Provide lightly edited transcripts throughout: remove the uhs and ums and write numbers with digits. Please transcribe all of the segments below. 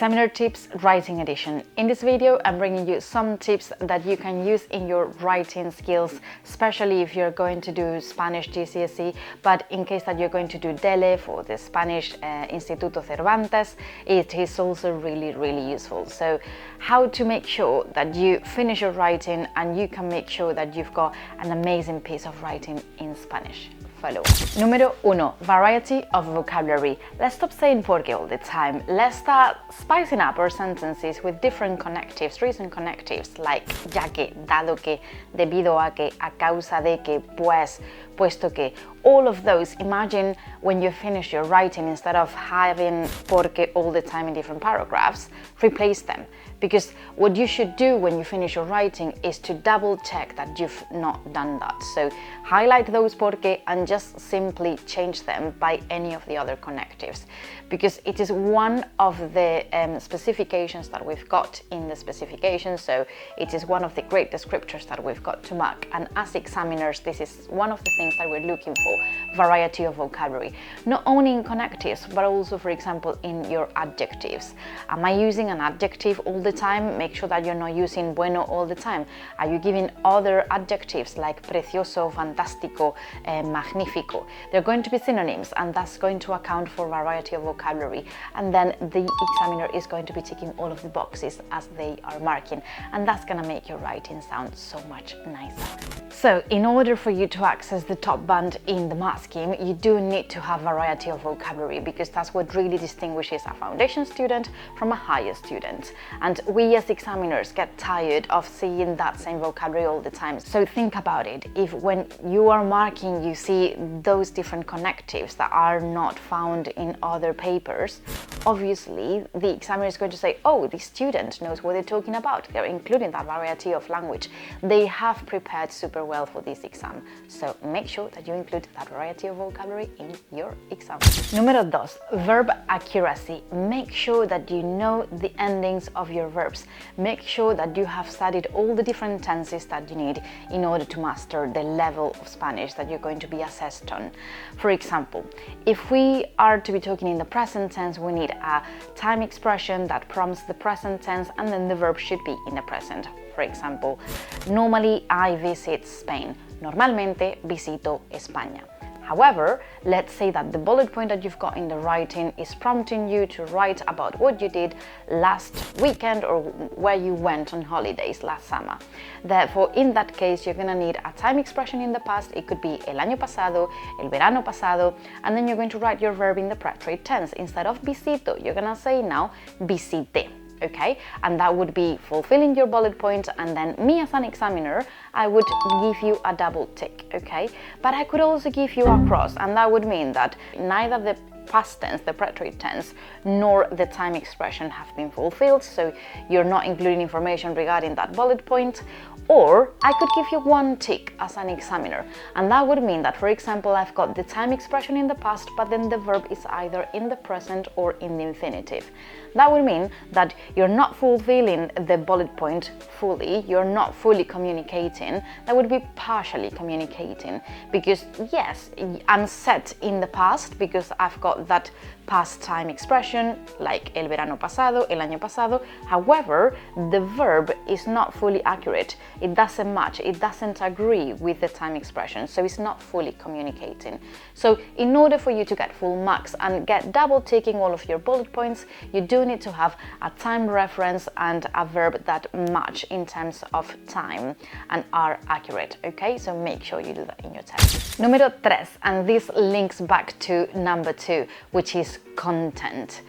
Examiner Tips Writing Edition. In this video, I'm bringing you some tips that you can use in your writing skills, especially if you're going to do Spanish GCSE, but in case that you're going to do DELE for the Spanish Instituto Cervantes, it is also really useful. So how to make sure that you finish your writing and you can make sure that you've got an amazing piece of writing in Spanish. Follow. Número 1. Variety of vocabulary. Let's stop saying porque all the time. Let's start spicing up our sentences with different connectives, recent connectives like ya que, dado que, debido a que, a causa de que, pues, puesto que. All of those, imagine when you finish your writing, instead of having porque all the time in different paragraphs, replace them. Because what you should do when you finish your writing is to double check that you've not done that. So highlight those porque and just simply change them by any of the other connectives. Because it is one of the specifications that we've got in the specification, so it is one of the great descriptors that we've got to mark. And as examiners, this is one of the things that we're looking for, variety of vocabulary. Not only in connectives, but also, for example, in your adjectives. Am I using an adjective all the time? Make sure that you're not using bueno all the time. Are you giving other adjectives like precioso, fantástico, magnífico? They're going to be synonyms, and that's going to account for variety of vocabulary. And then the examiner is going to be ticking all of the boxes as they are marking, and that's going to make your writing sound so much nicer. So in order for you to access the top band in the mark scheme, you do need to have variety of vocabulary, because that's what really distinguishes a foundation student from a higher student. And we as examiners get tired of seeing that same vocabulary all the time. So think about it. If when you are marking you see those different connectives that are not found in other papers, obviously the examiner is going to say, oh, the student knows what they're talking about. They're including that variety of language. They have prepared super well for this exam. So make sure that you include that variety of vocabulary in your exam. Número 2. Verb accuracy. Make sure that you know the endings of your verbs. Make sure that you have studied all the different tenses that you need in order to master the level of Spanish that you're going to be assessed on. For example, if we are to be talking in the present tense, we need a time expression that prompts the present tense, and then the verb should be in the present. For example, normally I visit Spain. Normalmente visito España. However, let's say that the bullet point that you've got in the writing is prompting you to write about what you did last weekend or where you went on holidays last summer. Therefore, in that case, you're going to need a time expression in the past. It could be el año pasado, el verano pasado, and then you're going to write your verb in the preterite tense. Instead of visito, you're going to say now visité. Okay, and that would be fulfilling your bullet point, and then me as an examiner, I would give you a double tick, okay? But I could also give you a cross, and that would mean that neither the past tense, the preterite tense, nor the time expression have been fulfilled, so you're not including information regarding that bullet point. Or I could give you one tick as an examiner, and that would mean that, for example, I've got the time expression in the past, but then the verb is either in the present or in the infinitive. That would mean that you're not fulfilling the bullet point fully, you're not fully communicating, that would be partially communicating, because yes, I'm set in the past because I've got that past time expression like el verano pasado, el año pasado. However, the verb is not fully accurate. It doesn't match, it doesn't agree with the time expression, so it's not fully communicating. So in order for you to get full marks and get double ticking all of your bullet points, you do need to have a time reference and a verb that match in terms of time and are accurate, okay? So make sure you do that in your test. Número 3, and this links back to number 2, which is content.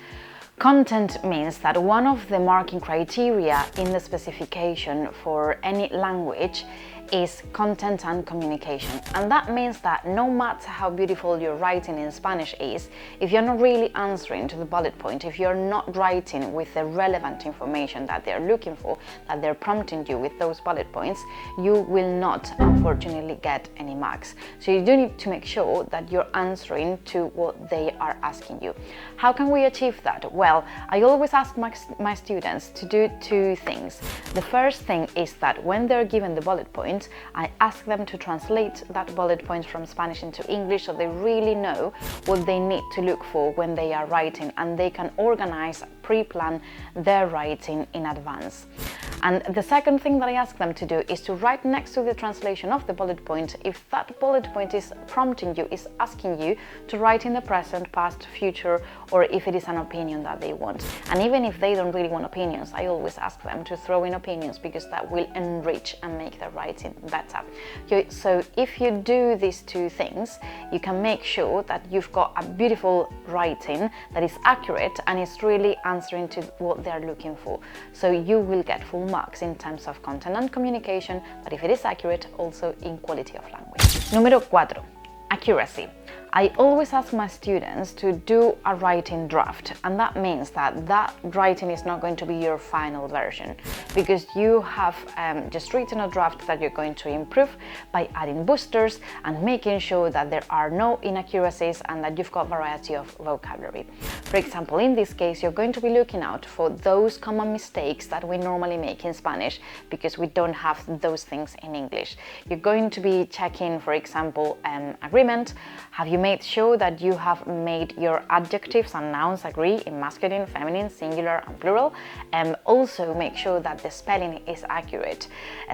Content means that one of the marking criteria in the specification for any language is content and communication. And that means that no matter how beautiful your writing in Spanish is, if you're not really answering to the bullet point, if you're not writing with the relevant information that they're looking for, that they're prompting you with those bullet points, you will not, unfortunately, get any marks. So you do need to make sure that you're answering to what they are asking you. How can we achieve that? Well, I always ask my students to do two things. The first thing is that when they're given the bullet point, points, I ask them to translate that bullet point from Spanish into English so they really know what they need to look for when they are writing, and they can organize, pre-plan their writing in advance. And the second thing that I ask them to do is to write next to the translation of the bullet point if that bullet point is prompting you, is asking you to write in the present, past, future, or if it is an opinion that they want. And even if they don't really want opinions, I always ask them to throw in opinions because that will enrich and make their writing better. So if you do these two things, you can make sure that you've got a beautiful writing that is accurate and is really answering to what they're looking for. So you will get full marks in terms of content and communication, but if it is accurate, also in quality of language. Número 4. Accuracy. I always ask my students to do a writing draft, and that means that that writing is not going to be your final version, because you have just written a draft that you're going to improve by adding boosters and making sure that there are no inaccuracies and that you've got variety of vocabulary. For example, in this case, you're going to be looking out for those common mistakes that we normally make in Spanish because we don't have those things in English. You're going to be checking, for example, agreement. Have you made sure that you have made your adjectives and nouns agree in masculine, feminine, singular and plural? Also make sure that the spelling is accurate.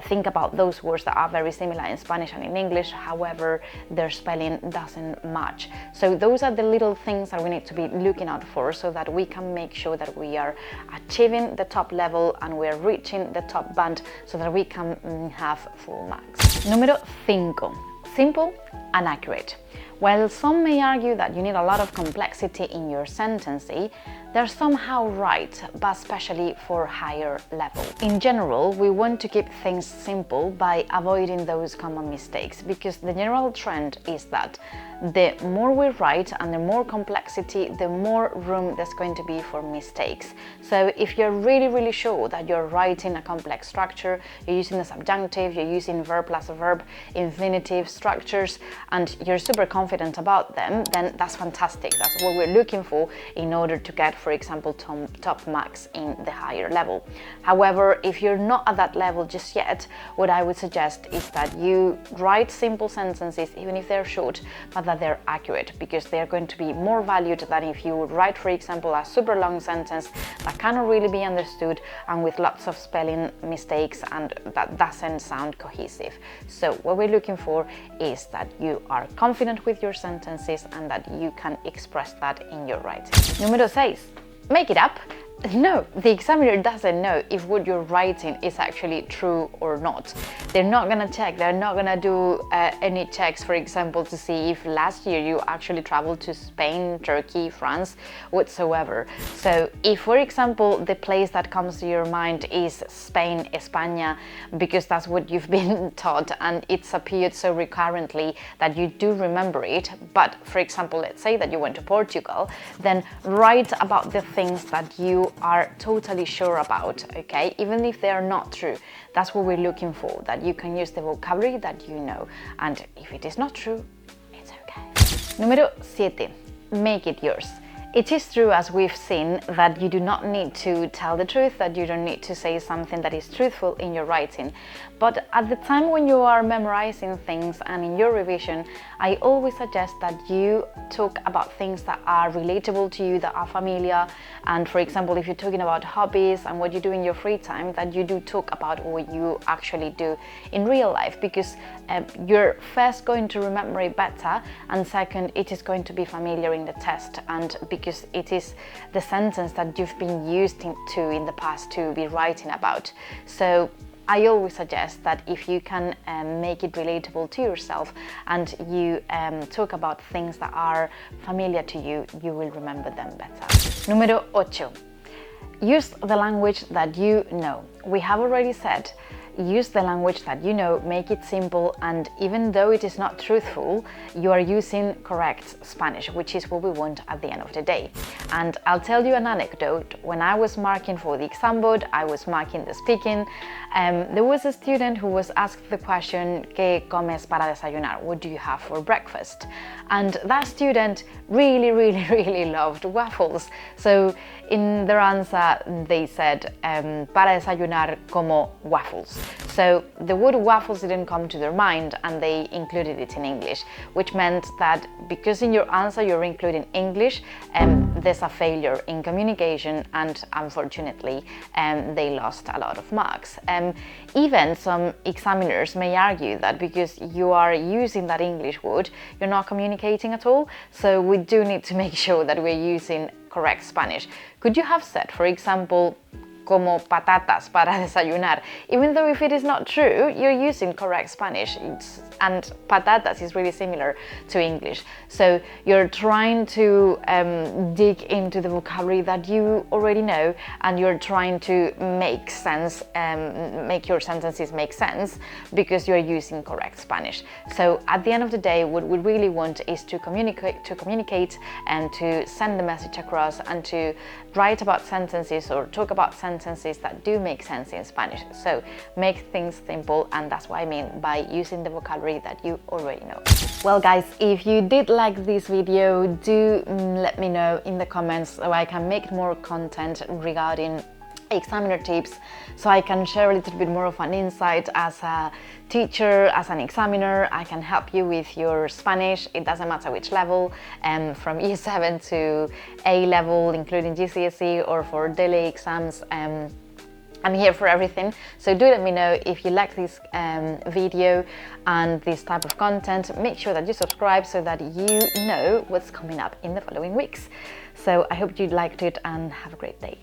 Think about those words that are very similar in Spanish and in English, however their spelling doesn't match. So those are the little things that we need to be looking out for so that we can make sure that we are achieving the top level and we are reaching the top band so that we can have full marks. Número 5. Simple and accurate. While some may argue that you need a lot of complexity in your sentencing, they're somehow right, but especially for higher level. In general, we want to keep things simple by avoiding those common mistakes, because the general trend is that the more we write and the more complexity, the more room there's going to be for mistakes. So if you're really sure that you're writing a complex structure, you're using the subjunctive, you're using verb plus verb, infinitive structures, and you're super confident about them, then that's fantastic. That's what we're looking for in order to get, for example, top marks in the higher level. However, if you're not at that level just yet, what I would suggest is that you write simple sentences, even if they're short, but that they're accurate, because they're going to be more valued than if you would write, for example, a super long sentence that cannot really be understood and with lots of spelling mistakes, and that doesn't sound cohesive. So what we're looking for is that you are confident with your sentences and that you can express that in your writing. Número 6. Make it up. No, the examiner doesn't know if what you're writing is actually true or not. They're not gonna check, they're not gonna do any checks, for example, to see if last year you actually traveled to Spain, Turkey, France, whatsoever. So if, for example, the place that comes to your mind is Spain, España, because that's what you've been taught and it's appeared so recurrently that you do remember it, but for example, let's say that you went to Portugal, then write about the things that you are totally sure about, okay, even if they are not true. That's what we're looking for, that you can use the vocabulary that you know, and if it is not true, it's okay. Número 7. Make it yours. It is true, as we've seen, that you do not need to tell the truth, that you don't need to say something that is truthful in your writing. But at the time when you are memorizing things and in your revision, I always suggest that you talk about things that are relatable to you, that are familiar. And for example, if you're talking about hobbies and what you do in your free time, that you do talk about what you actually do in real life, because you're first going to remember it better, and second, it is going to be familiar in the test, and because it is the sentence that you've been used to in the past to be writing about. So I always suggest that if you can make it relatable to yourself and you talk about things that are familiar to you, you will remember them better. Número 8. Use the language that you know. We have already said, use the language that you know, make it simple, and even though it is not truthful, you are using correct Spanish, which is what we want at the end of the day. And I'll tell you an anecdote. When I was marking for the exam board, I was marking the speaking. There was a student who was asked the question, ¿Qué comes para desayunar? What do you have for breakfast? And that student really loved waffles. So in their answer, they said, para desayunar desayunar como waffles. So the word waffles didn't come to their mind and they included it in English, which meant that because in your answer you're including English, there's a failure in communication, and unfortunately they lost a lot of marks. Even some examiners may argue that because you are using that English word, you're not communicating at all. So we do need to make sure that we're using correct Spanish. Could you have said, for example, como patatas para desayunar? Even though if it is not true, you're using correct Spanish, and patatas is really similar to English. So you're trying to dig into the vocabulary that you already know, and you're trying to make sense, make your sentences make sense because you're using correct Spanish. So at the end of the day, what we really want is to communicate and to send the message across, and to write about sentences or talk about sentences that do make sense in Spanish. So make things simple, and that's what I mean by using the vocabulary that you already know. Well guys, if you did like this video, do let me know in the comments so I can make more content regarding examiner tips, so I can share a little bit more of an insight as a teacher, as an examiner. I can help you with your Spanish. It doesn't matter which level, from Year 7 to A level, including GCSE, or for DELE exams. I'm here for everything, so do let me know if you like this video and this type of content. Make sure that you subscribe so that you know what's coming up in the following weeks. So I hope you liked it, and have a great day.